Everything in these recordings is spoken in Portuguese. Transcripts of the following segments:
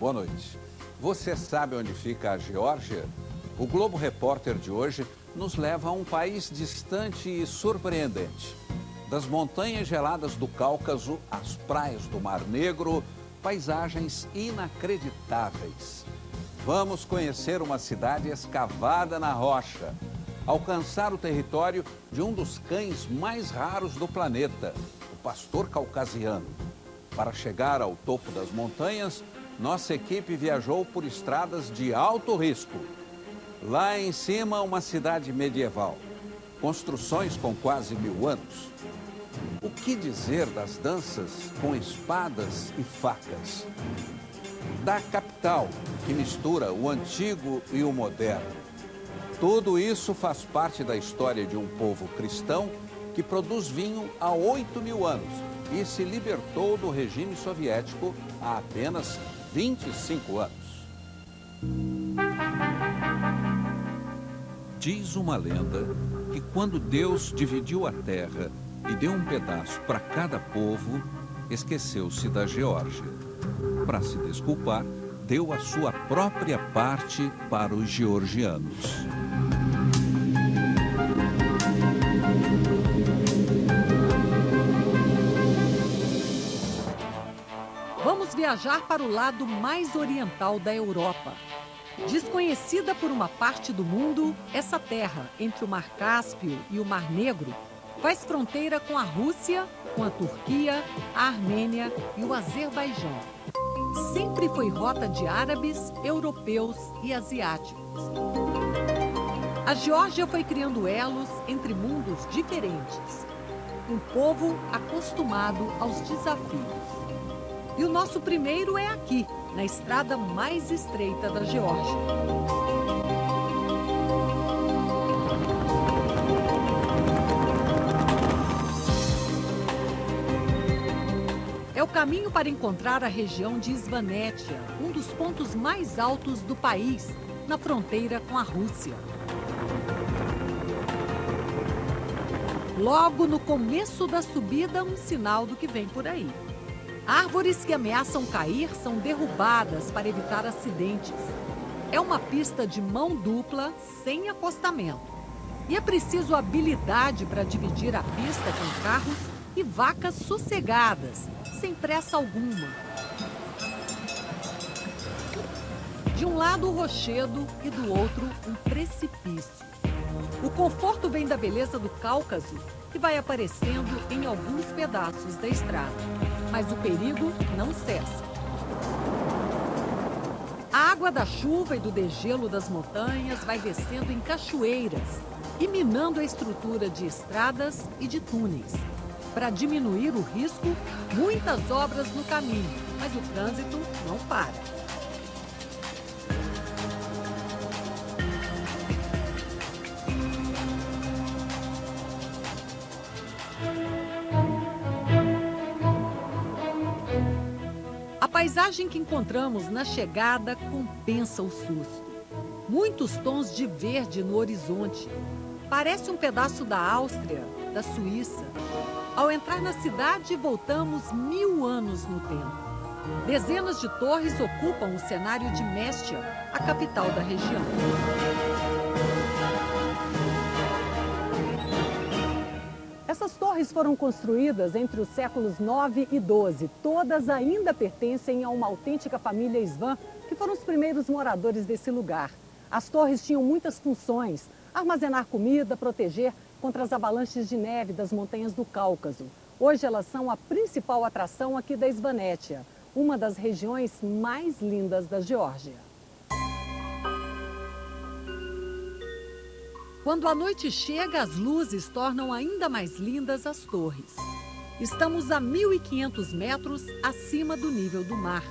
boa noite. Você sabe onde fica a Geórgia? O Globo Repórter de hoje nos leva a um país distante e surpreendente. Das montanhas geladas do Cáucaso às praias do Mar Negro, paisagens inacreditáveis. Vamos conhecer uma cidade escavada na rocha, alcançar o território de um dos cães mais raros do planeta, o pastor caucasiano. Para chegar ao topo das montanhas, nossa equipe viajou por estradas de alto risco. Lá em cima, uma cidade medieval, construções com quase 1000 anos. O que dizer das danças com espadas e facas? Da capital, que mistura o antigo e o moderno. Tudo isso faz parte da história de um povo cristão que produz vinho há 8000 anos e se libertou do regime soviético há apenas 25 anos. Diz uma lenda que quando Deus dividiu a terra e deu um pedaço para cada povo, esqueceu-se da Geórgia. Para se desculpar, deu a sua própria parte para os georgianos. Vamos viajar para o lado mais oriental da Europa. Desconhecida por uma parte do mundo, essa terra, entre o Mar Cáspio e o Mar Negro, faz fronteira com a Rússia, com a Turquia, a Armênia e o Azerbaijão. Sempre foi rota de árabes, europeus e asiáticos. A Geórgia foi criando elos entre mundos diferentes. Um povo acostumado aos desafios. E o nosso primeiro é aqui, na estrada mais estreita da Geórgia. É o caminho para encontrar a região de Svanetia, um dos pontos mais altos do país, na fronteira com a Rússia. Logo no começo da subida, um sinal do que vem por aí. Árvores que ameaçam cair são derrubadas para evitar acidentes. É uma pista de mão dupla, sem acostamento. E é preciso habilidade para dividir a pista com carros e vacas sossegadas, sem pressa alguma. De um lado o rochedo e do outro um precipício. O conforto vem da beleza do Cáucaso, que vai aparecendo em alguns pedaços da estrada. Mas o perigo não cessa. A água da chuva e do degelo das montanhas vai descendo em cachoeiras e minando a estrutura de estradas e de túneis. Para diminuir o risco, muitas obras no caminho, mas o trânsito não para. A paisagem que encontramos na chegada compensa o susto. Muitos tons de verde no horizonte. Parece um pedaço da Áustria, da Suíça. Ao entrar na cidade, voltamos 1000 anos no tempo. Dezenas de torres ocupam o cenário de Mestia, a capital da região. Essas torres foram construídas entre os séculos 9 e 12. Todas ainda pertencem a uma autêntica família Svan, que foram os primeiros moradores desse lugar. As torres tinham muitas funções: armazenar comida, proteger contra as avalanches de neve das montanhas do Cáucaso. Hoje elas são a principal atração aqui da Svanetia, uma das regiões mais lindas da Geórgia. Quando a noite chega, as luzes tornam ainda mais lindas as torres. Estamos a 1.500 metros acima do nível do mar.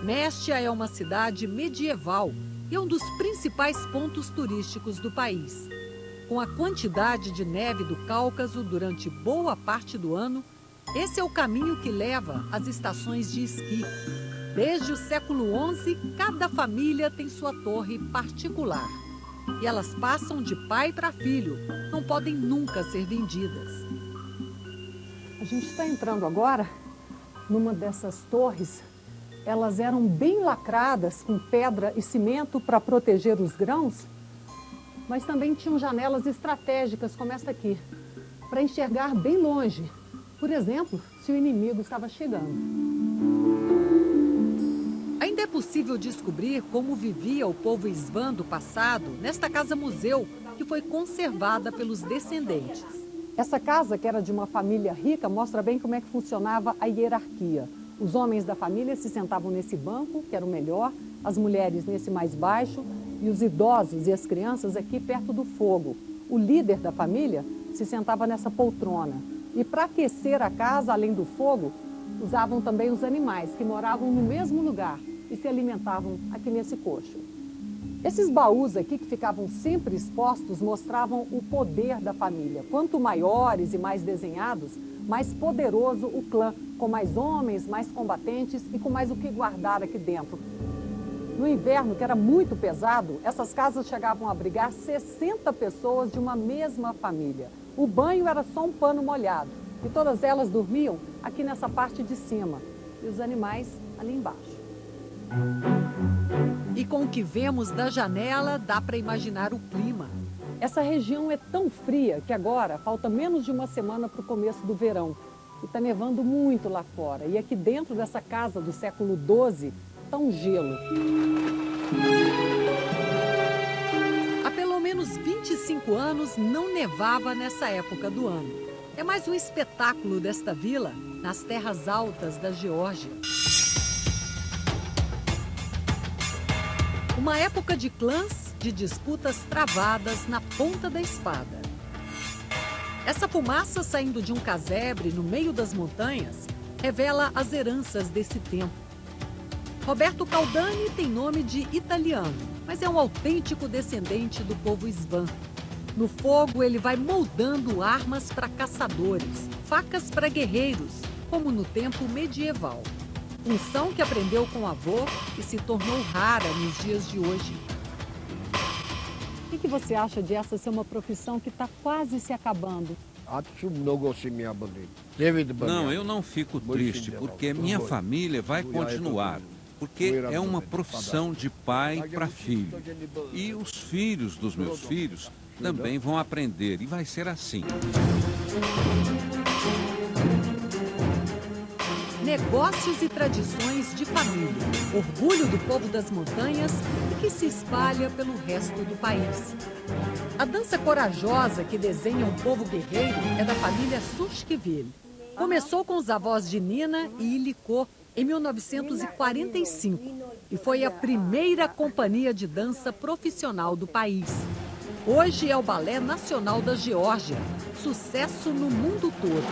Mestia é uma cidade medieval e é um dos principais pontos turísticos do país. Com a quantidade de neve do Cáucaso durante boa parte do ano, esse é o caminho que leva às estações de esqui. Desde o século XI, cada família tem sua torre particular. E elas passam de pai para filho, não podem nunca ser vendidas. A gente está entrando agora numa dessas torres Elas eram bem lacradas com pedra e cimento para proteger os grãos, mas também tinham janelas estratégicas como esta aqui, para enxergar bem longe. Por exemplo, se o inimigo estava chegando. Ainda é possível descobrir como vivia o povo Isvan do passado nesta casa-museu, que foi conservada pelos descendentes. Essa casa, que era de uma família rica, mostra bem como é que funcionava a hierarquia. Os homens da família se sentavam nesse banco, que era o melhor, as mulheres nesse mais baixo e os idosos e as crianças aqui perto do fogo. O líder da família se sentava nessa poltrona. E para aquecer a casa, além do fogo, usavam também os animais que moravam no mesmo lugar e se alimentavam aqui nesse coxo. Esses baús aqui, que ficavam sempre expostos, mostravam o poder da família. Quanto maiores e mais desenhados, mais poderoso o clã, com mais homens, mais combatentes e com mais o que guardar aqui dentro. No inverno, que era muito pesado, essas casas chegavam a abrigar 60 pessoas de uma mesma família. O banho era só um pano molhado e todas elas dormiam aqui nessa parte de cima e os animais ali embaixo. E com o que vemos da janela, dá para imaginar o clima. Essa região é tão fria que agora falta menos de uma semana para o começo do verão. E está nevando muito lá fora. E aqui dentro dessa casa do século XII está um gelo. Há pelo menos 25 anos não nevava nessa época do ano. É mais um espetáculo desta vila nas terras altas da Geórgia. Uma época de clãs, de disputas travadas na ponta da espada. Essa fumaça saindo de um casebre no meio das montanhas revela as heranças desse tempo. Roberto Caldani tem nome de italiano, mas é um autêntico descendente do povo Isvan. No fogo, ele vai moldando armas para caçadores, facas para guerreiros, como no tempo medieval. Função que aprendeu com o avô e se tornou rara nos dias de hoje. O que você acha de essa ser uma profissão que está quase se acabando? Não, eu não fico triste, porque minha família vai continuar. Porque é uma profissão de pai para filho. E os filhos dos meus filhos também vão aprender, e vai ser assim. Negócios e tradições de família, orgulho do povo das montanhas e que se espalha pelo resto do país. A dança corajosa que desenha um povo guerreiro é da família Surshkivili. Começou com os avós de Nina e Iliko em 1945 e foi a primeira companhia de dança profissional do país. Hoje é o Balé Nacional da Geórgia, sucesso no mundo todo.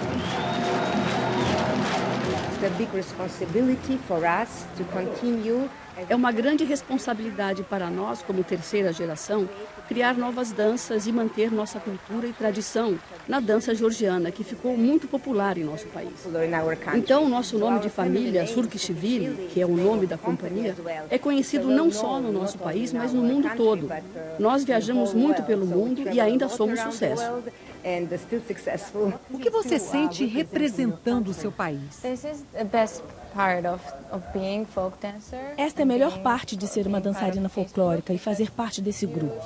É uma grande responsabilidade para nós, como terceira geração, criar novas danças e manter nossa cultura e tradição na dança georgiana, que ficou muito popular em nosso país. Então, nosso nome de família, Surshkivili, que é o nome da companhia, é conhecido não só no nosso país, mas no mundo todo. Nós viajamos muito pelo mundo e ainda somos sucesso. O que você sente representando o seu país? Esta é a melhor parte de ser uma dançarina folclórica e fazer parte desse grupo.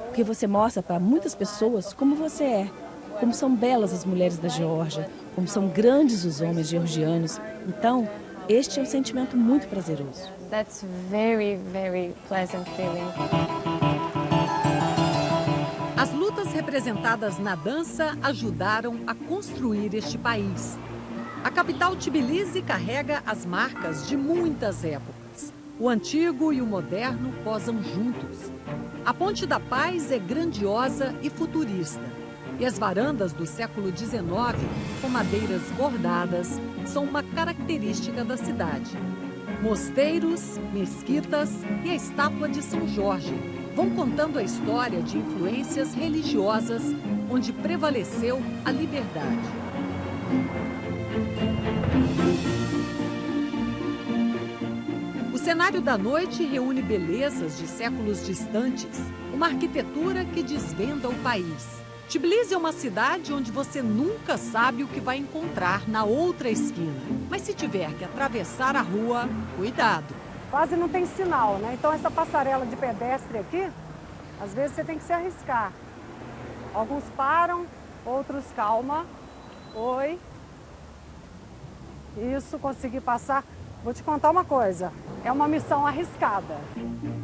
Porque você mostra para muitas pessoas como você é, como são belas as mulheres da Geórgia, como são grandes os homens georgianos. Então, este é um sentimento muito prazeroso. That's very, very pleasant feeling. As lutas representadas na dança ajudaram a construir este país. A capital Tbilisi carrega as marcas de muitas épocas. O antigo e o moderno posam juntos. A Ponte da Paz é grandiosa e futurista. E as varandas do século XIX, com madeiras bordadas, são uma característica da cidade. Mosteiros, mesquitas e a estátua de São Jorge vão contando a história de influências religiosas onde prevaleceu a liberdade. O cenário da noite reúne belezas de séculos distantes, uma arquitetura que desvenda o país. Tbilisi é uma cidade onde você nunca sabe o que vai encontrar na outra esquina. Mas se tiver que atravessar a rua, cuidado. Quase não tem sinal, né? Então essa passarela de pedestre aqui, às vezes você tem que se arriscar. Alguns param, outros calma. Oi. Isso, consegui passar. Vou te contar uma coisa, é uma missão arriscada.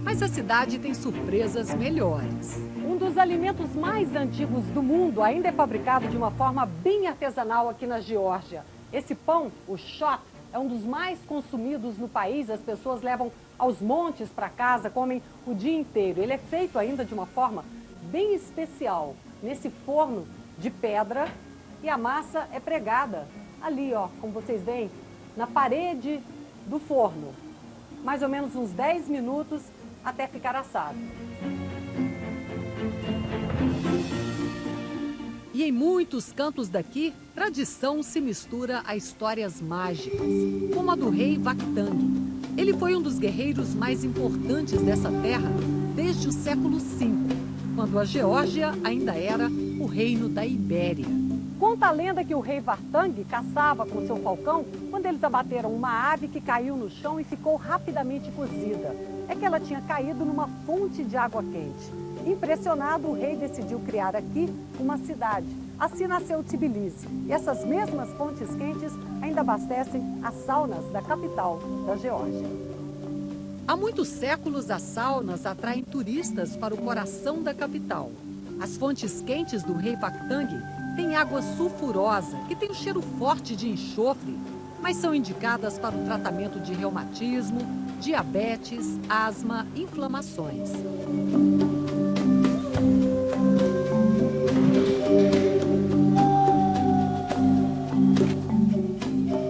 Mas a cidade tem surpresas melhores. Um dos alimentos mais antigos do mundo ainda é fabricado de uma forma bem artesanal aqui na Geórgia. Esse pão, o shot, é um dos mais consumidos no país. As pessoas levam aos montes para casa, comem o dia inteiro. Ele é feito ainda de uma forma bem especial, nesse forno de pedra, e a massa é pregada ali, ó, como vocês veem, na parede do forno. Mais ou menos uns 10 minutos até ficar assado. E em muitos cantos daqui, tradição se mistura a histórias mágicas, como a do rei Vakhtang. Ele foi um dos guerreiros mais importantes dessa terra desde o século V, quando a Geórgia ainda era o reino da Ibéria. Conta a lenda que o rei Vakhtang caçava com seu falcão quando eles abateram uma ave que caiu no chão e ficou rapidamente cozida. É que ela tinha caído numa fonte de água quente. Impressionado, o rei decidiu criar aqui uma cidade. Assim nasceu Tbilisi. E essas mesmas fontes quentes ainda abastecem as saunas da capital da Geórgia. Há muitos séculos, as saunas atraem turistas para o coração da capital. As fontes quentes do rei Vakhtang têm água sulfurosa, que tem um cheiro forte de enxofre, mas são indicadas para o tratamento de reumatismo, diabetes, asma, inflamações.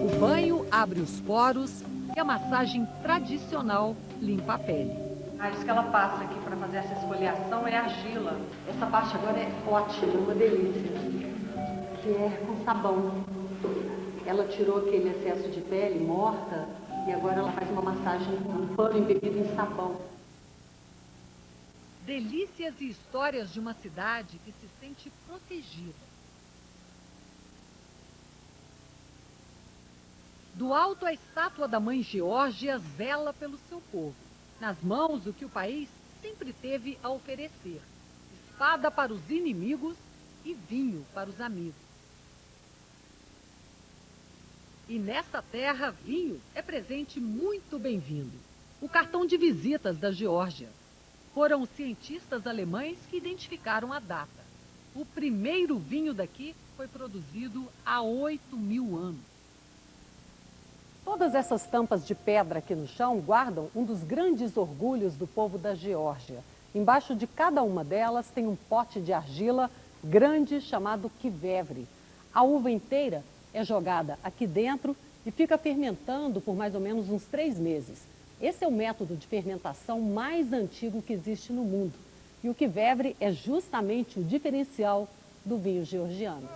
O banho abre os poros e a massagem tradicional limpa a pele. Diz que ela passa aqui para fazer essa esfoliação é argila. Essa parte agora é ótima, uma delícia. Que é com sabão. Ela tirou aquele excesso de pele morta e agora ela faz uma massagem com um pano embebido em sabão. Delícias e histórias de uma cidade que se sente protegida. Do alto, a estátua da Mãe Geórgia zela pelo seu povo. Nas mãos, o que o país sempre teve a oferecer: espada para os inimigos e vinho para os amigos. E nessa terra, vinho é presente muito bem-vindo. O cartão de visitas da Geórgia. Foram os cientistas alemães que identificaram a data. O primeiro vinho daqui foi produzido há 8.000 anos. Todas essas tampas de pedra aqui no chão guardam um dos grandes orgulhos do povo da Geórgia. Embaixo de cada uma delas tem um pote de argila grande chamado kivevre. A uva inteira é jogada aqui dentro e fica fermentando por mais ou menos uns 3 meses. Esse é o método de fermentação mais antigo que existe no mundo. E o kivevre é justamente o diferencial do vinho georgiano.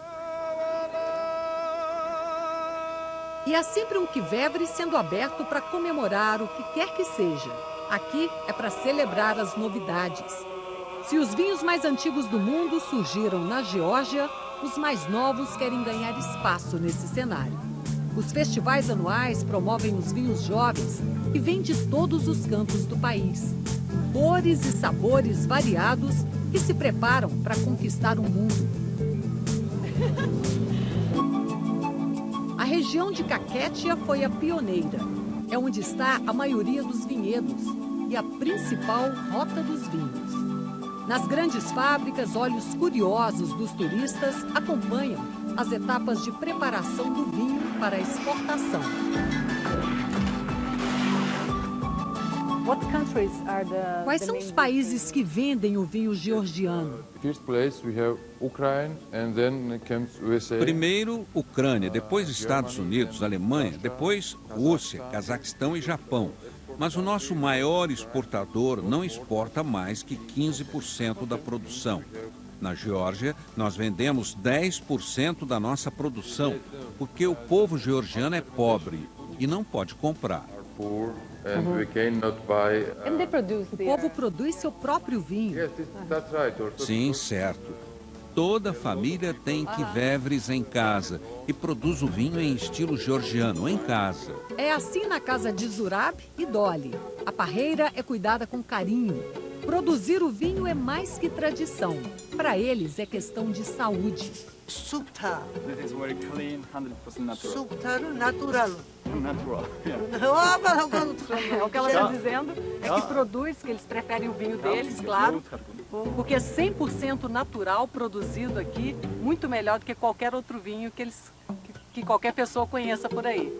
E há sempre um kivevre sendo aberto para comemorar o que quer que seja. Aqui é para celebrar as novidades. Se os vinhos mais antigos do mundo surgiram na Geórgia, os mais novos querem ganhar espaço nesse cenário. Os festivais anuais promovem os vinhos jovens e vêm de todos os cantos do país. Cores e sabores variados que se preparam para conquistar o mundo. A região de Kakhétia foi a pioneira. É onde está a maioria dos vinhedos e a principal rota dos vinhos. Nas grandes fábricas, olhos curiosos dos turistas acompanham as etapas de preparação do vinho para a exportação. Quais são os países que vendem o vinho georgiano? Primeiro, Ucrânia, depois Estados Unidos, Alemanha, depois Rússia, Cazaquistão e Japão. Mas o nosso maior exportador não exporta mais que 15% da produção. Na Geórgia, nós vendemos 10% da nossa produção, porque o povo georgiano é pobre e não pode comprar. O povo produz seu próprio vinho. Sim, certo. toda a família tem quivevres em casa e produz o vinho em estilo georgiano em casa. É assim na casa de Zurab e Dolly. A parreira é cuidada com carinho. Produzir o vinho é mais que tradição. Para eles é questão de saúde. Subtar. This is very clean, 100% natural. Subtar natural. Natural, yeah. O que ela está dizendo é que produz, que eles preferem o vinho deles, claro, porque é 100% natural, produzido aqui, muito melhor do que qualquer outro vinho que qualquer pessoa conheça por aí.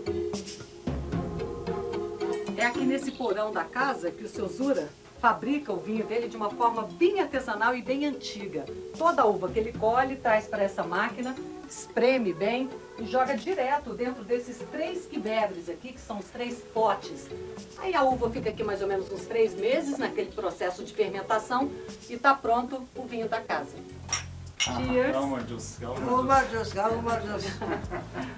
É aqui nesse porão da casa que o seu Zura fabrica o vinho dele de uma forma bem artesanal e bem antiga. Toda a uva que ele colhe, traz para essa máquina, espreme bem e joga direto dentro desses 3 quivevres aqui, que são os 3 potes. Aí a uva fica aqui mais ou menos uns 3 meses naquele processo de fermentação e está pronto o vinho da casa. Cheers! Gauma juice.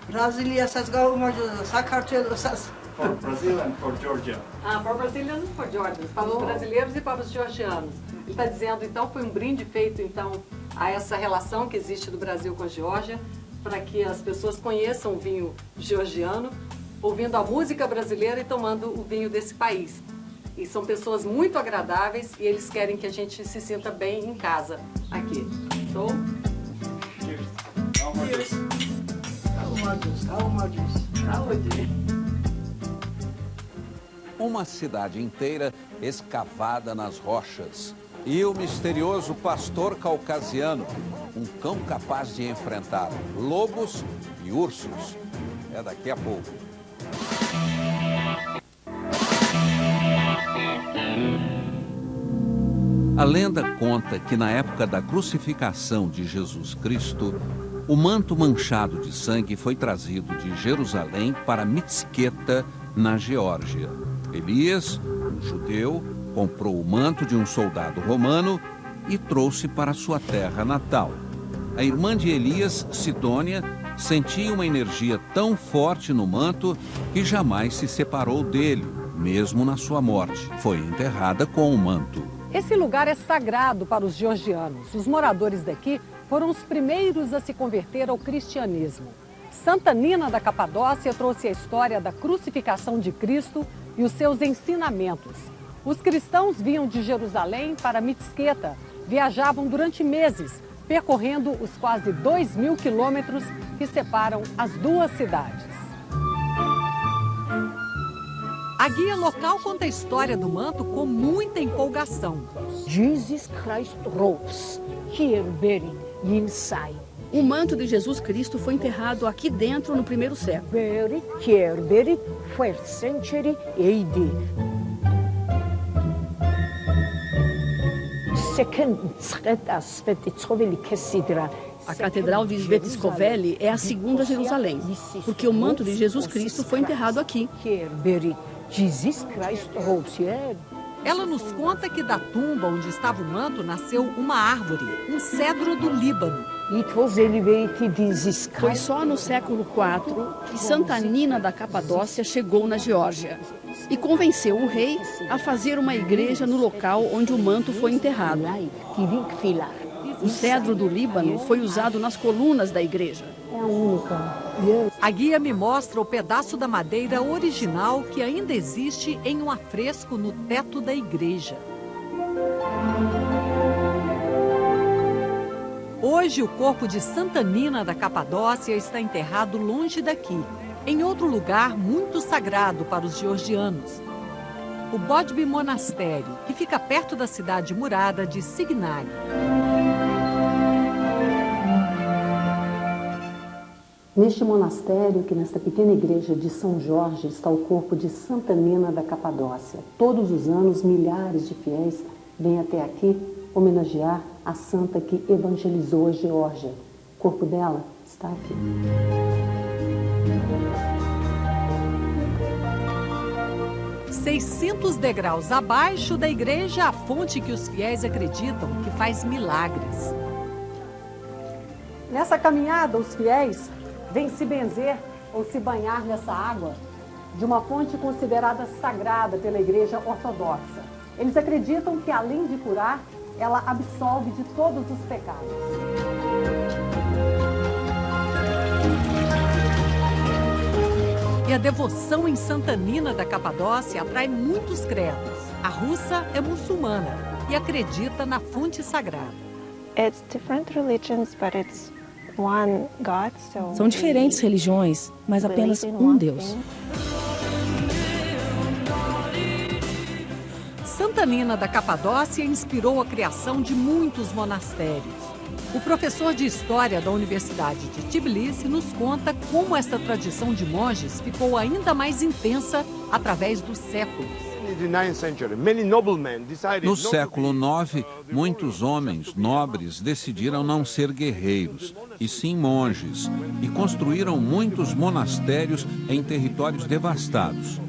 Brasília says gauma juice. Sakartvelo says. For Brazil and for Georgia. For Brazilians and for Georgians, para os brasileiros e para os georgianos. Ele está dizendo, então, foi um brinde feito, então, a essa relação que existe do Brasil com a Geórgia, para que as pessoas conheçam o vinho georgiano, ouvindo a música brasileira e tomando o vinho desse país. E são pessoas muito agradáveis e eles querem que a gente se sinta bem em casa aqui. So, Cheers. Gauma juice. saúde! Uma cidade inteira escavada nas rochas. E o misterioso pastor caucasiano, um cão capaz de enfrentar lobos e ursos. É daqui a pouco. A lenda conta que na época da crucificação de Jesus Cristo, o manto manchado de sangue foi trazido de Jerusalém para Mitsqueta, na Geórgia. Elias, um judeu, comprou o manto de um soldado romano e trouxe para sua terra natal. A irmã de Elias, Sidônia, sentia uma energia tão forte no manto que jamais se separou dele, mesmo na sua morte. Foi enterrada com o manto. Esse lugar é sagrado para os georgianos. Os moradores daqui foram os primeiros a se converter ao cristianismo. Santa Nina da Capadócia trouxe a história da crucificação de Cristo e os seus ensinamentos. Os cristãos vinham de Jerusalém para Mitsqueta, viajavam durante meses, percorrendo os quase 2.000 quilômetros que separam as duas cidades. A guia local conta a história do manto com muita empolgação. Jesus Christ rose here buried inside. O manto de Jesus Cristo foi enterrado aqui dentro no primeiro século. Buried here, buried 1st century AD. A Catedral de Svetskovelli é a segunda Jerusalém, porque o manto de Jesus Cristo foi enterrado aqui. Ela nos conta que da tumba onde estava o manto nasceu uma árvore, um cedro do Líbano. Foi só no século IV que Santa Nina da Capadócia chegou na Geórgia e convenceu o rei a fazer uma igreja no local onde o manto foi enterrado. O cedro do Líbano foi usado nas colunas da igreja. A guia me mostra o pedaço da madeira original que ainda existe em um afresco no teto da igreja. Hoje, o corpo de Santa Nina da Capadócia está enterrado longe daqui, em outro lugar muito sagrado para os georgianos. O Bodbi Monastério, que fica perto da cidade murada de Signali. Neste monastério, que nesta pequena igreja de São Jorge, está o corpo de Santa Nina da Capadócia. Todos os anos, milhares de fiéis vêm até aqui homenagear a santa que evangelizou a Geórgia. O corpo dela está aqui. "600 degraus abaixo da igreja, a fonte que os fiéis acreditam que faz milagres." Nessa caminhada, os fiéis vêm se benzer ou se banhar nessa água de uma fonte considerada sagrada pela Igreja Ortodoxa. Eles acreditam que, além de curar, ela absolve de todos os pecados. E a devoção em Santa Nina da Capadócia atrai muitos credos. A russa é muçulmana e acredita na fonte sagrada. São diferentes religiões, mas apenas um Deus. Santa Nina da Capadócia inspirou a criação de muitos monastérios. O professor de História da Universidade de Tbilisi nos conta como essa tradição de monges ficou ainda mais intensa através dos séculos. No século IX, muitos homens nobres decidiram não ser guerreiros, e sim monges, e construíram muitos monastérios em territórios devastados.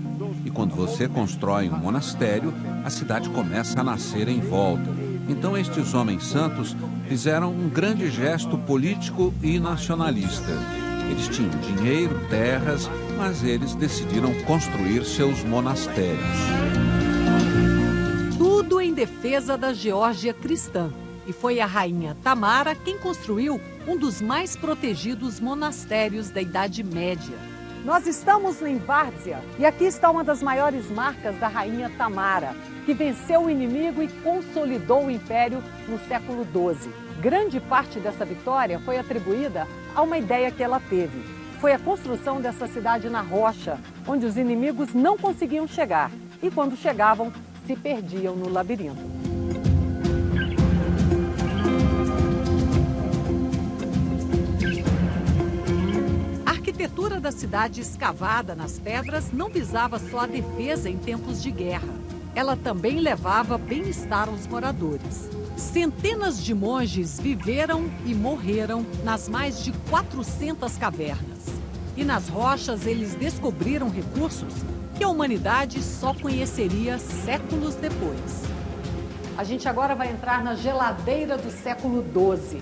E quando você constrói um monastério, a cidade começa a nascer em volta. Então estes homens santos fizeram um grande gesto político e nacionalista. Eles tinham dinheiro, terras, mas eles decidiram construir seus monastérios. Tudo em defesa da Geórgia cristã. E foi a rainha Tamara quem construiu um dos mais protegidos monastérios da Idade Média. Nós estamos em Várzea e aqui está uma das maiores marcas da rainha Tamara, que venceu o inimigo e consolidou o império no século XII. Grande parte dessa vitória foi atribuída a uma ideia que ela teve. Foi a construção dessa cidade na rocha, onde os inimigos não conseguiam chegar e, quando chegavam, se perdiam no labirinto. A arquitetura da cidade escavada nas pedras não visava só a defesa em tempos de guerra. Ela também levava bem-estar aos moradores. Centenas de monges viveram e morreram nas mais de 400 cavernas. E nas rochas eles descobriram recursos que a humanidade só conheceria séculos depois. A gente agora vai entrar na geladeira do século XII.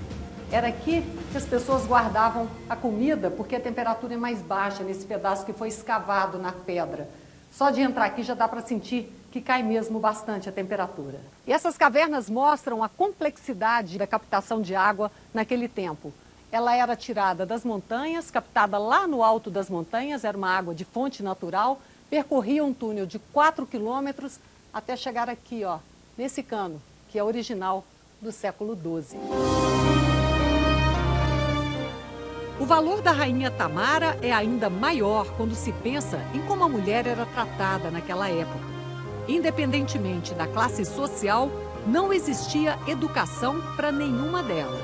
Era aqui que as pessoas guardavam a comida porque a temperatura é mais baixa nesse pedaço que foi escavado na pedra. Só de entrar aqui já dá para sentir que cai mesmo bastante a temperatura. E essas cavernas mostram a complexidade da captação de água naquele tempo. Ela era tirada das montanhas, captada lá no alto das montanhas, era uma água de fonte natural, percorria um túnel de 4 quilômetros até chegar aqui, ó, nesse cano, que é original do século XII. O valor da rainha Tamara é ainda maior quando se pensa em como a mulher era tratada naquela época. Independentemente da classe social, não existia educação para nenhuma delas.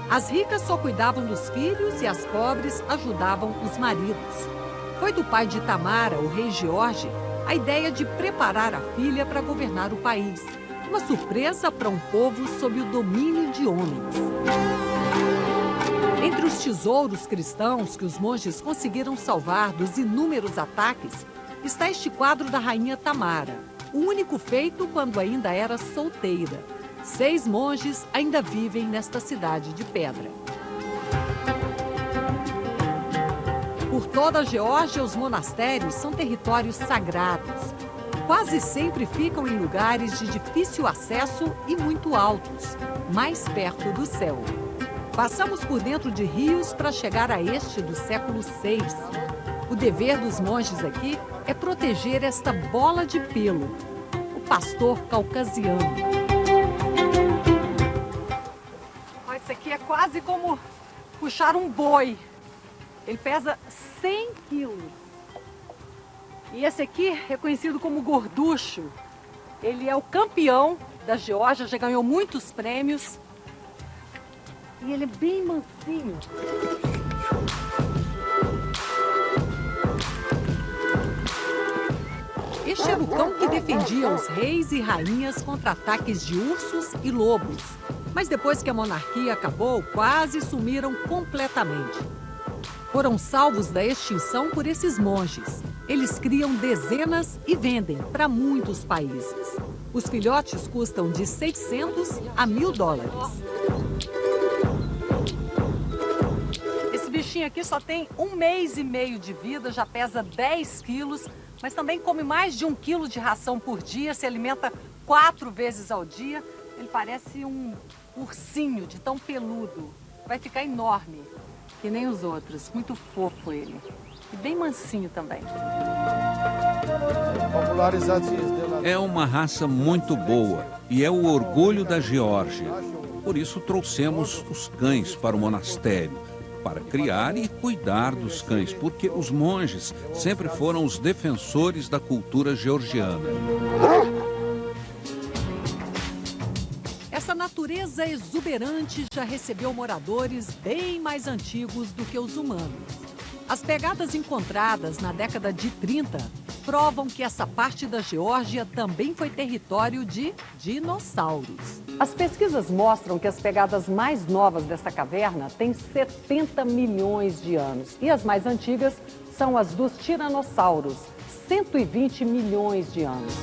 As ricas só cuidavam dos filhos e as pobres ajudavam os maridos. Foi do pai de Tamara, o rei George, a ideia de preparar a filha para governar o país. Uma surpresa para um povo sob o domínio de homens. Entre os tesouros cristãos que os monges conseguiram salvar dos inúmeros ataques, está este quadro da rainha Tamara, o único feito quando ainda era solteira. 6 monges ainda vivem nesta cidade de pedra. Por toda a Geórgia, os monastérios são territórios sagrados. Quase sempre ficam em lugares de difícil acesso e muito altos, mais perto do céu. Passamos por dentro de rios para chegar a este do século VI. O dever dos monges aqui é proteger esta bola de pelo, o pastor caucasiano. Olha, isso aqui é quase como puxar um boi. Ele pesa 100 quilos. E esse aqui é conhecido como gorducho. Ele é o campeão da Geórgia, já ganhou muitos prêmios. E ele é bem mansinho. Este era o cão que defendia os reis e rainhas contra ataques de ursos e lobos. Mas depois que a monarquia acabou, quase sumiram completamente. Foram salvos da extinção por esses monges. Eles criam dezenas e vendem para muitos países. Os filhotes custam de 600 a $1.000. Esse bichinho aqui só tem 1 mês e meio de vida, já pesa 10 quilos, mas também come mais de 1 quilo de ração por dia, se alimenta 4 vezes ao dia. Ele parece um ursinho de tão peludo. Vai ficar enorme, que nem os outros. Muito fofo ele. E bem mansinho também. É uma raça muito boa e é o orgulho da Geórgia. Por isso trouxemos os cães para o monastério, para criar e cuidar dos cães, porque os monges sempre foram os defensores da cultura georgiana. Essa natureza exuberante já recebeu moradores bem mais antigos do que os humanos. As pegadas encontradas na década de 30 provam que essa parte da Geórgia também foi território de dinossauros. As pesquisas mostram que as pegadas mais novas dessa caverna têm 70 milhões de anos. E as mais antigas são as dos tiranossauros, 120 milhões de anos.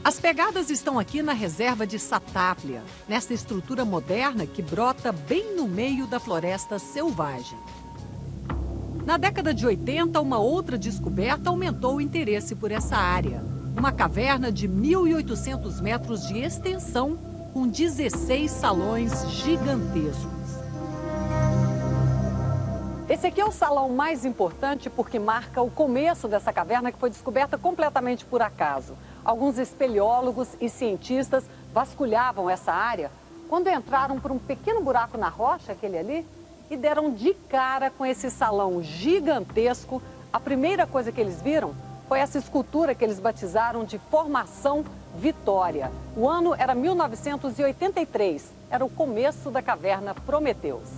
As pegadas estão aqui na reserva de Satáplia, nessa estrutura moderna que brota bem no meio da floresta selvagem. Na década de 80, uma outra descoberta aumentou o interesse por essa área. Uma caverna de 1.800 metros de extensão, com 16 salões gigantescos. Esse aqui é o salão mais importante porque marca o começo dessa caverna que foi descoberta completamente por acaso. Alguns espeleólogos e cientistas vasculhavam essa área quando entraram por um pequeno buraco na rocha, aquele ali, e deram de cara com esse salão gigantesco. A primeira coisa que eles viram foi essa escultura que eles batizaram de Formação Vitória. O ano era 1983, era o começo da caverna Prometeus.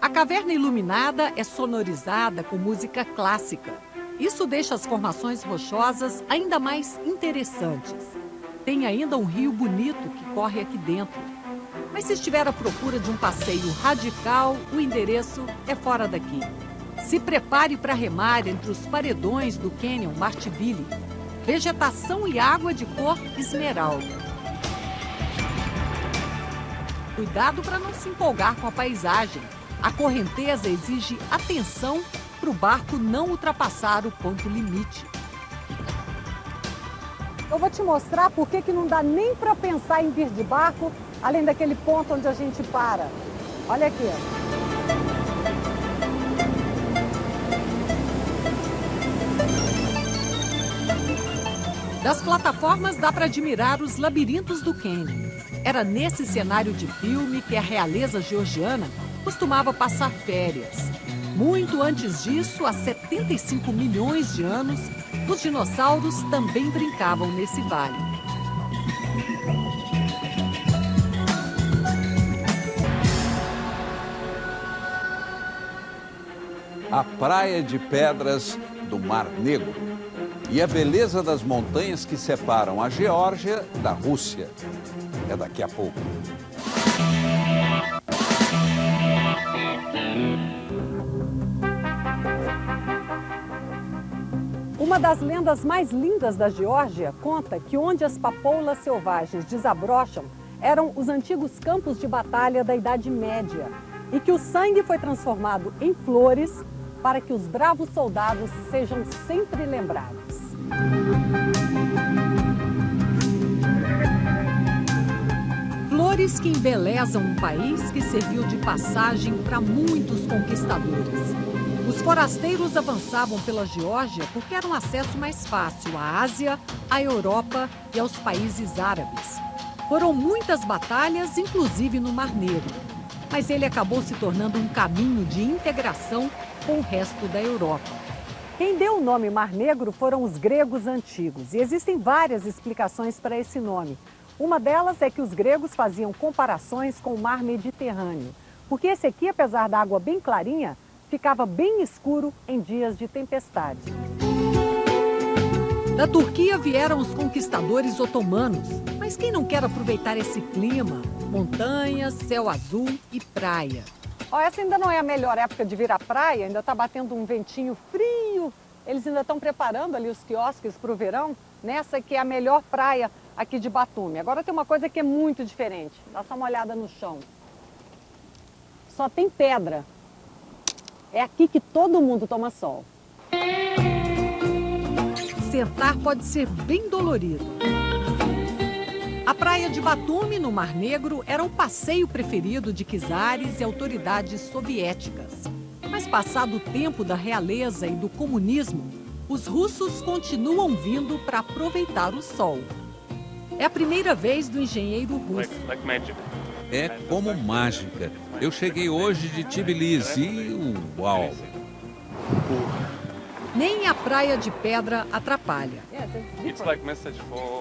A caverna iluminada é sonorizada com música clássica. Isso deixa as formações rochosas ainda mais interessantes. Tem ainda um rio bonito que corre aqui dentro. Mas se estiver à procura de um passeio radical, o endereço é fora daqui. Se prepare para remar entre os paredões do Canyon Marteville. Vegetação e água de cor esmeralda. Cuidado para não se empolgar com a paisagem. A correnteza exige atenção para o barco não ultrapassar o ponto limite. Eu vou te mostrar por que não dá nem para pensar em vir de barco, além daquele ponto onde a gente para. Olha aqui. Das plataformas dá para admirar os labirintos do Canyon. Era nesse cenário de filme que a realeza georgiana costumava passar férias. Muito antes disso, há 75 milhões de anos, os dinossauros também brincavam nesse vale. A praia de pedras do Mar Negro e a beleza das montanhas que separam a Geórgia da Rússia. É daqui a pouco. Uma das lendas mais lindas da Geórgia conta que onde as papoulas selvagens desabrocham eram os antigos campos de batalha da Idade Média e que o sangue foi transformado em flores para que os bravos soldados sejam sempre lembrados. Flores que embelezam um país que serviu de passagem para muitos conquistadores. Os forasteiros avançavam pela Geórgia porque era um acesso mais fácil à Ásia, à Europa e aos países árabes. Foram muitas batalhas, inclusive no Mar Negro, mas ele acabou se tornando um caminho de integração com o resto da Europa. Quem deu o nome Mar Negro foram os gregos antigos, e existem várias explicações para esse nome. Uma delas é que os gregos faziam comparações com o mar Mediterrâneo, porque esse aqui, apesar da água bem clarinha, ficava bem escuro em dias de tempestade. Da Turquia vieram os conquistadores otomanos, mas quem não quer aproveitar esse clima? Montanhas, céu azul e praia. Essa ainda não é a melhor época de vir à praia, ainda está batendo um ventinho frio. Eles ainda estão preparando ali os quiosques para o verão, nessa que é a melhor praia aqui de Batumi. Agora tem uma coisa que é muito diferente. Dá só uma olhada no chão. Só tem pedra. É aqui que todo mundo toma sol. Sentar pode ser bem dolorido. A praia de Batumi, no Mar Negro, era o passeio preferido de czares e autoridades soviéticas. Mas passado o tempo da realeza e do comunismo, os russos continuam vindo para aproveitar o sol. É a primeira vez do engenheiro russo. É como mágica. Eu cheguei hoje de Tbilisi e uau! Nem a praia de pedra atrapalha.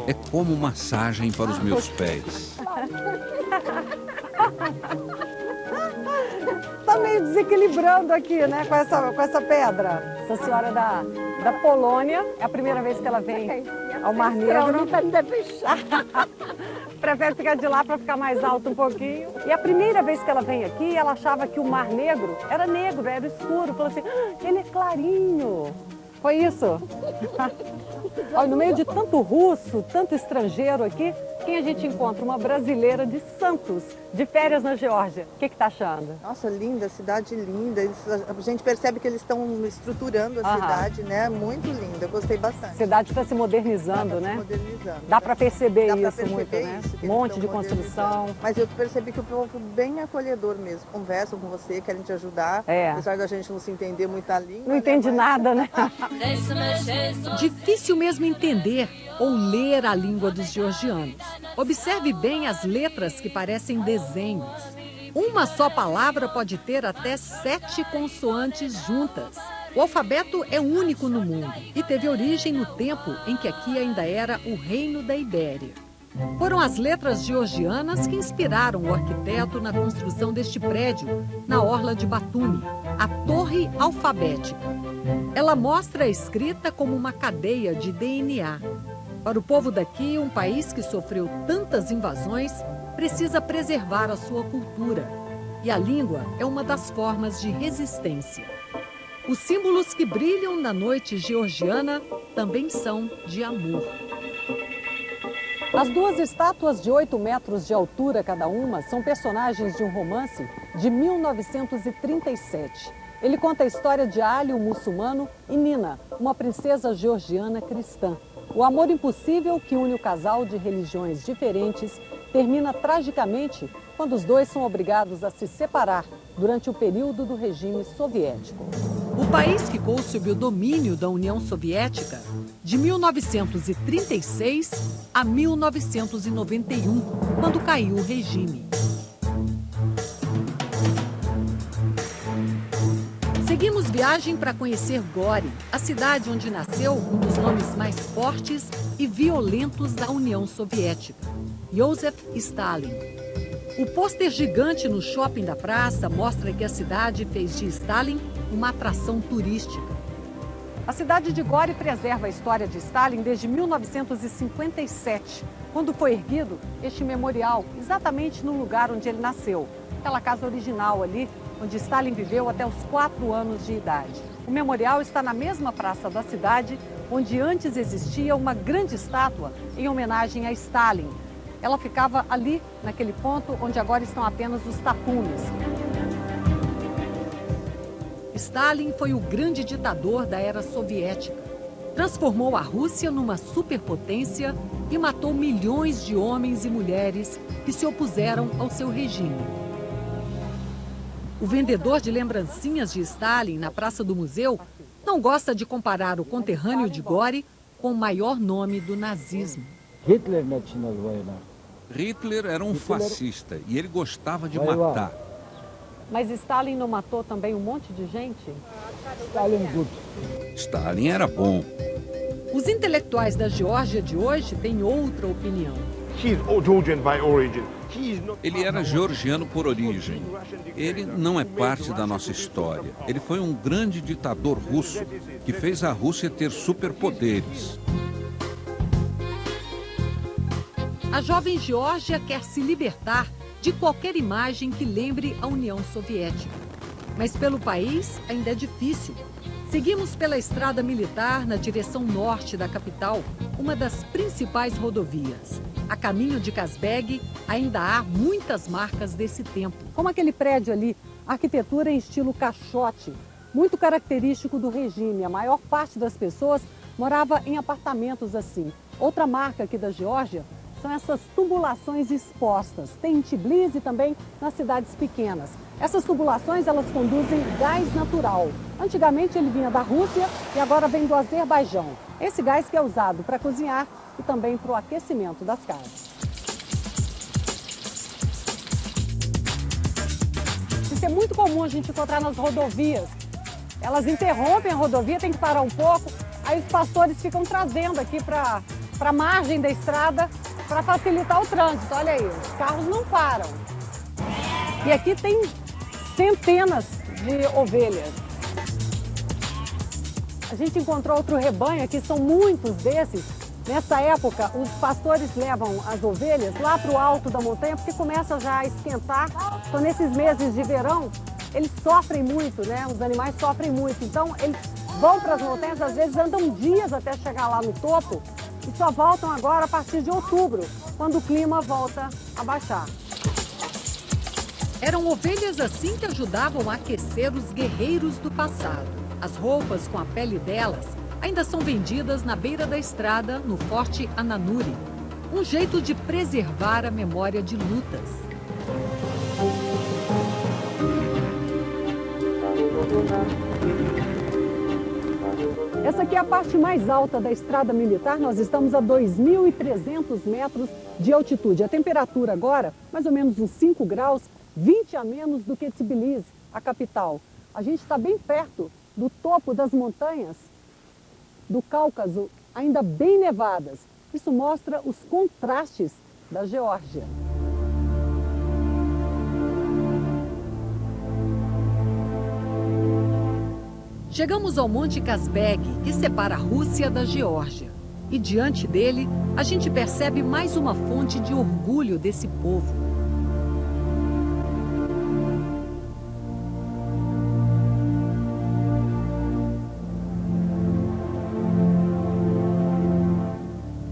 É como massagem para os meus pés. Tá meio desequilibrando aqui, né, com essa pedra. Essa senhora da Polônia, é a primeira vez que ela vem ao Mar Negro. Prefere ficar de lá para ficar mais alto um pouquinho. E a primeira vez que ela vem aqui, ela achava que o Mar Negro, era escuro. Falou assim, ele é clarinho. Foi isso? Olha, no meio de tanto russo, tanto estrangeiro aqui, quem a gente encontra? Uma brasileira de Santos, de férias na Geórgia. O que tá achando? Nossa, linda, cidade linda. A gente percebe que eles estão estruturando a cidade, né? Muito linda, eu gostei bastante. A cidade está se modernizando, né? Dá para perceber isso muito, né? Um monte de construção. Mas eu percebi que o povo é bem acolhedor mesmo. Conversam com você, querem te ajudar. Apesar da gente não se entender muito a língua. Não entende nada, né? Difícil mesmo entender ou ler a língua dos georgianos. Observe bem as letras que parecem desenhos. Uma só palavra pode ter até 7 consoantes juntas. O alfabeto é único no mundo e teve origem no tempo em que aqui ainda era o Reino da Ibéria. Foram as letras georgianas que inspiraram o arquiteto na construção deste prédio na orla de Batumi, a Torre Alfabética. Ela mostra a escrita como uma cadeia de DNA. Para o povo daqui, um país que sofreu tantas invasões precisa preservar a sua cultura. E a língua é uma das formas de resistência. Os símbolos que brilham na noite georgiana também são de amor. As duas estátuas de 8 metros de altura cada uma são personagens de um romance de 1937. Ele conta a história de Ali, o muçulmano, e Nina, uma princesa georgiana cristã. O amor impossível que une o casal de religiões diferentes termina tragicamente quando os dois são obrigados a se separar durante o período do regime soviético. O país ficou sob o domínio da União Soviética de 1936 a 1991, quando caiu o regime. Seguimos viagem para conhecer Gori, a cidade onde nasceu um dos nomes mais fortes e violentos da União Soviética, Joseph Stalin. O pôster gigante no shopping da praça mostra que a cidade fez de Stalin uma atração turística. A cidade de Gori preserva a história de Stalin desde 1957, quando foi erguido este memorial, exatamente no lugar onde ele nasceu, aquela casa original ali, onde Stalin viveu até os 4 anos de idade. O memorial está na mesma praça da cidade, onde antes existia uma grande estátua em homenagem a Stalin. Ela ficava ali, naquele ponto onde agora estão apenas os tapumes. Stalin foi o grande ditador da era soviética. Transformou a Rússia numa superpotência e matou milhões de homens e mulheres que se opuseram ao seu regime. O vendedor de lembrancinhas de Stalin na Praça do Museu não gosta de comparar o conterrâneo de Gori com o maior nome do nazismo. Hitler era um fascista e ele gostava de matar. Mas Stalin não matou também um monte de gente? Stalin era bom. Os intelectuais da Geórgia de hoje têm outra opinião. Ele era georgiano por origem. Ele não é parte da nossa história. Ele foi um grande ditador russo que fez a Rússia ter superpoderes. A jovem Geórgia quer se libertar de qualquer imagem que lembre a União Soviética. Mas pelo país ainda é difícil. Seguimos pela estrada militar na direção norte da capital, uma das principais rodovias. A caminho de Kazbek, ainda há muitas marcas desse tempo. Como aquele prédio ali, arquitetura em estilo caixote, muito característico do regime. A maior parte das pessoas morava em apartamentos assim. Outra marca aqui da Geórgia são essas tubulações expostas. Tem em Tbilisi e também nas cidades pequenas. Essas tubulações, elas conduzem gás natural. Antigamente ele vinha da Rússia e agora vem do Azerbaijão. Esse gás que é usado para cozinhar e também para o aquecimento das casas. Isso é muito comum a gente encontrar nas rodovias. Elas interrompem a rodovia, tem que parar um pouco. Aí os pastores ficam trazendo aqui para a margem da estrada para facilitar o trânsito. Olha aí, os carros não param. E aqui tem centenas de ovelhas. A gente encontrou outro rebanho, aqui são muitos desses. Nessa época, os pastores levam as ovelhas lá para o alto da montanha, porque começa já a esquentar. Então, nesses meses de verão, eles sofrem muito, né? Os animais sofrem muito. Então, eles vão para as montanhas, às vezes andam dias até chegar lá no topo e só voltam agora a partir de outubro, quando o clima volta a baixar. Eram ovelhas assim que ajudavam a aquecer os guerreiros do passado. As roupas com a pele delas ainda são vendidas na beira da estrada, no Forte Ananuri. Um jeito de preservar a memória de lutas. Essa aqui é a parte mais alta da estrada militar. Nós estamos a 2.300 metros de altitude. A temperatura agora, mais ou menos uns 5 graus, 20 a menos do que Tbilisi, a capital. A gente está bem perto do topo das montanhas do Cáucaso, ainda bem nevadas. Isso mostra os contrastes da Geórgia. Chegamos ao Monte Kazbek, que separa a Rússia da Geórgia. E diante dele, a gente percebe mais uma fonte de orgulho desse povo.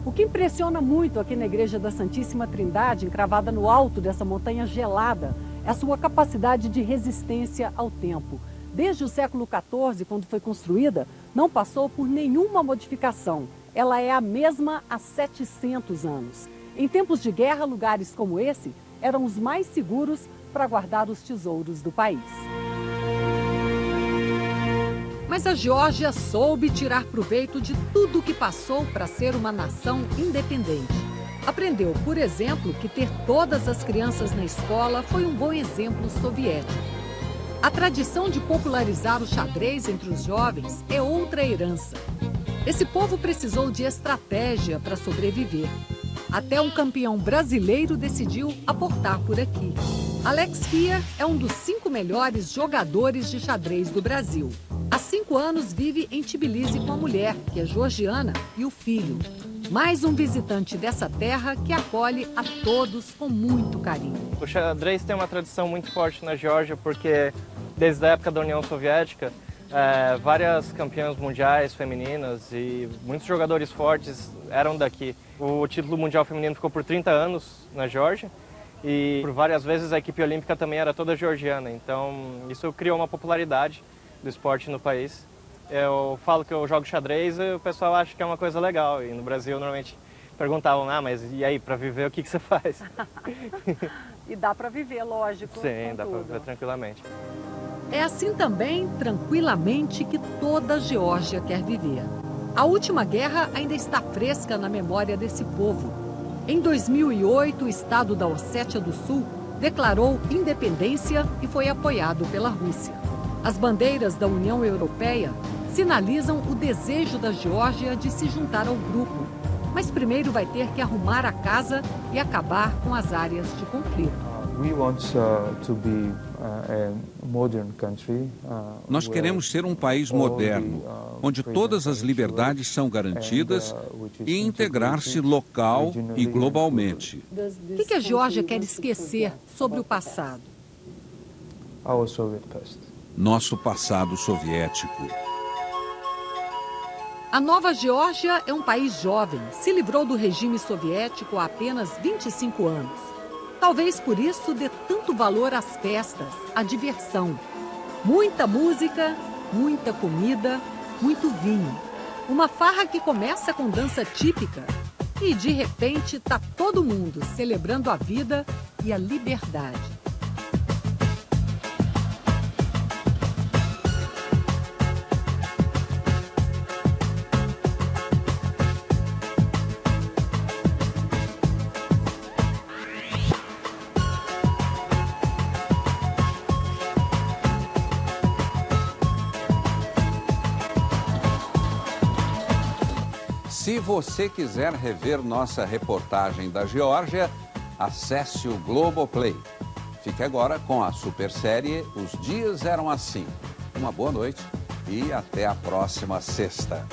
O que impressiona muito aqui na Igreja da Santíssima Trindade, encravada no alto dessa montanha gelada, é a sua capacidade de resistência ao tempo. Desde o século XIV, quando foi construída, não passou por nenhuma modificação. Ela é a mesma há 700 anos. Em tempos de guerra, lugares como esse eram os mais seguros para guardar os tesouros do país. Mas a Geórgia soube tirar proveito de tudo o que passou para ser uma nação independente. Aprendeu, por exemplo, que ter todas as crianças na escola foi um bom exemplo soviético. A tradição de popularizar o xadrez entre os jovens é outra herança. Esse povo precisou de estratégia para sobreviver. Até um campeão brasileiro decidiu aportar por aqui. Alex Fier é um dos 5 melhores jogadores de xadrez do Brasil. Há 5 anos vive em Tbilisi com a mulher, que é georgiana, e o filho. Mais um visitante dessa terra que acolhe a todos com muito carinho. O xadrez tem uma tradição muito forte na Geórgia, porque desde a época da União Soviética, várias campeãs mundiais femininas e muitos jogadores fortes eram daqui. O título mundial feminino ficou por 30 anos na Geórgia e por várias vezes a equipe olímpica também era toda georgiana. Então isso criou uma popularidade do esporte no país. Eu falo que eu jogo xadrez e o pessoal acha que é uma coisa legal. E no Brasil, normalmente, perguntavam, mas e aí, para viver, o que você faz? E dá para viver, lógico. Sim, dá para viver tranquilamente. É assim também, tranquilamente, que toda a Geórgia quer viver. A última guerra ainda está fresca na memória desse povo. Em 2008, o estado da Ossétia do Sul declarou independência e foi apoiado pela Rússia. As bandeiras da União Europeia sinalizam o desejo da Geórgia de se juntar ao grupo. Mas primeiro vai ter que arrumar a casa e acabar com as áreas de conflito. Nós queremos ser um país moderno, onde todas as liberdades são garantidas e integrar-se local e globalmente. O que a Geórgia quer esquecer sobre o passado? Nosso passado soviético. A Nova Geórgia é um país jovem, se livrou do regime soviético há apenas 25 anos. Talvez por isso dê tanto valor às festas, à diversão. Muita música, muita comida, muito vinho. Uma farra que começa com dança típica E de repente tá todo mundo celebrando a vida e a liberdade. Se você quiser rever nossa reportagem da Geórgia, acesse o Globoplay. Fique agora com a super série Os Dias Eram Assim. Uma boa noite e até a próxima sexta.